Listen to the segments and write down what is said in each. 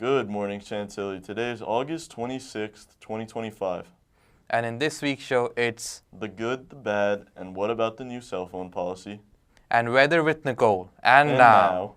Good morning, Chantilly. Today is August 26th, 2025. And in this week's show, it's The good, the bad, and what about the new cell phone policy? And Weather with Nicole. And now. now.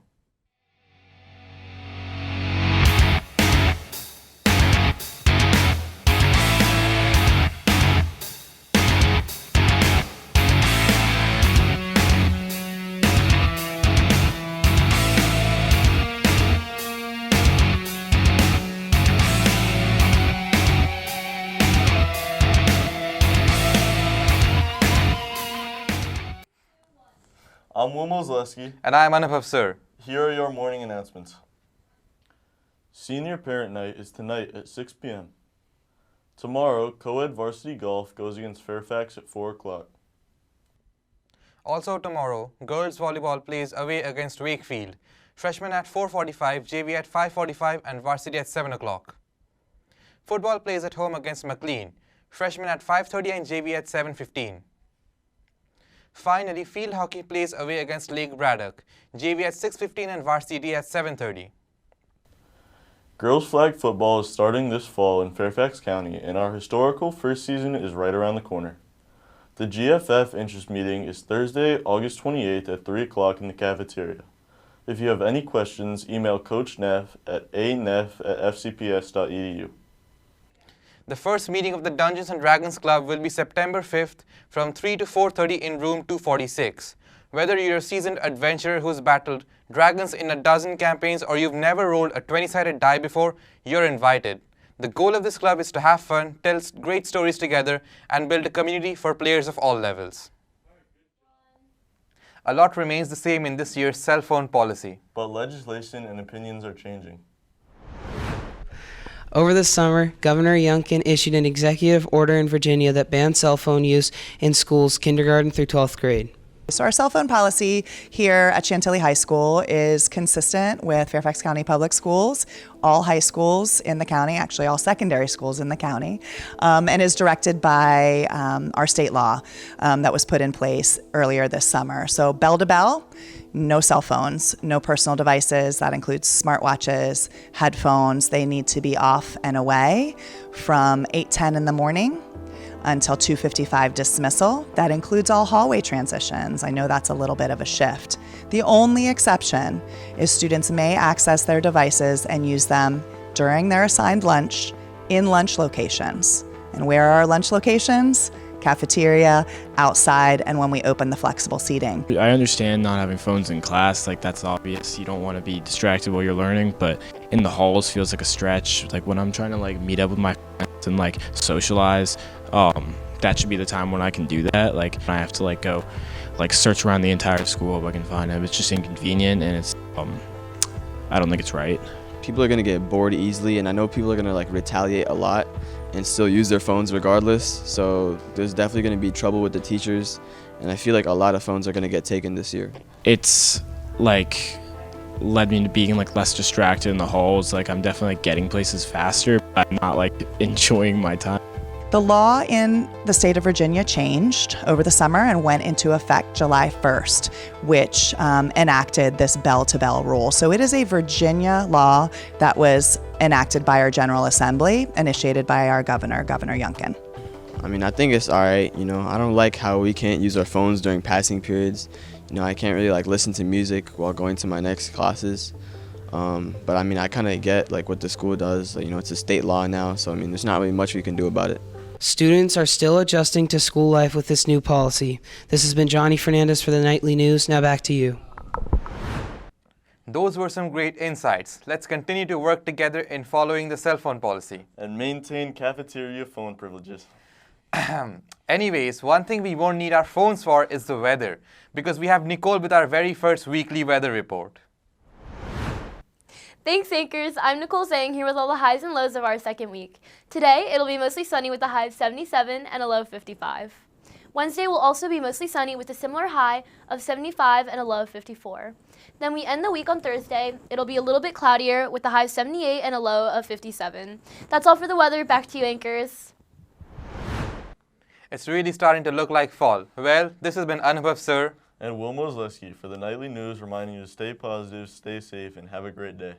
I'm Will Mosleski. And I'm Anubhav Sir. Here are your morning announcements. Senior Parent Night is tonight at 6 p.m. Tomorrow, co-ed varsity golf goes against Fairfax at 4 o'clock. Also tomorrow, girls volleyball plays away against Wakefield. Freshmen at 4:45, JV at 5:45, and varsity at 7 o'clock. Football plays at home against McLean. Freshmen at 5:30 and JV at 7:15. Finally, field hockey plays away against Lake Braddock. JV at 6:15 and varsity at 7:30. Girls flag football is starting this fall in Fairfax County, and our historical first season is right around the corner. The GFF interest meeting is Thursday, August 28th at 3 o'clock in the cafeteria. If you have any questions, email Coach Neff at aneff@fcps.edu. The first meeting of the Dungeons & Dragons Club will be September 5th from 3 to 4:30 in room 246. Whether you're a seasoned adventurer who's battled dragons in a dozen campaigns or you've never rolled a 20-sided die before, you're invited. The goal of this club is to have fun, tell great stories together, and build a community for players of all levels. A lot remains the same in this year's cell phone policy. But legislation and opinions are changing. Over the summer, Governor Youngkin issued an executive order in Virginia that bans cell phone use in schools kindergarten through 12th grade. So our cell phone policy here at Chantilly High School is consistent with Fairfax County Public Schools, all high schools in the county, actually all secondary schools in the county, and is directed by our state law that was put in place earlier this summer. So bell to bell, no cell phones, no personal devices. That includes smartwatches, headphones. They need to be off and away from 8:10 in the morning until 2:55 dismissal. That includes all hallway transitions. I know that's a little bit of a shift. The only exception is students may access their devices and use them during their assigned lunch in lunch locations. And where are our lunch locations? Cafeteria, outside, and when we open the flexible seating. I understand not having phones in class, like that's obvious. You don't want to be distracted while you're learning, but in the halls feels like a stretch. Like when I'm trying to meet up with my friends and socialize, that should be the time when I can do that. Like I have to go search around the entire school if I can find it. It's just inconvenient, and it's I don't think it's right. People are gonna get bored easily, and I know people are gonna retaliate a lot and still use their phones regardless. So there's definitely gonna be trouble with the teachers, and I feel like a lot of phones are gonna get taken this year. It's led me to being less distracted in the halls. I'm definitely getting places faster, but I'm not enjoying my time. The law in the state of Virginia changed over the summer and went into effect July 1st, which enacted this bell-to-bell rule. So it is a Virginia law that was enacted by our General Assembly, initiated by our governor, Governor Youngkin. I mean, I think it's all right. I don't like how we can't use our phones during passing periods. I can't really listen to music while going to my next classes. But I mean, I kind of get what the school does. It's a state law now, so I mean, there's not really much we can do about it. Students are still adjusting to school life with this new policy. This has been Johnny Fernandez for the Nightly News. Now back to you. Those were some great insights. Let's continue to work together in following the cell phone policy. And maintain cafeteria phone privileges. Anyways, one thing we won't need our phones for is the weather, because we have Nicole with our very first weekly weather report. Thanks, Anchors. I'm Nicole Zhang here with all the highs and lows of our second week. Today, it'll be mostly sunny with a high of 77 and a low of 55. Wednesday will also be mostly sunny with a similar high of 75 and a low of 54. Then we end the week on Thursday. It'll be a little bit cloudier with a high of 78 and a low of 57. That's all for the weather. Back to you, Anchors. It's really starting to look like fall. Well, this has been Anubhav Sir And Will Mosleski for the Nightly News, reminding you to stay positive, stay safe, and have a great day.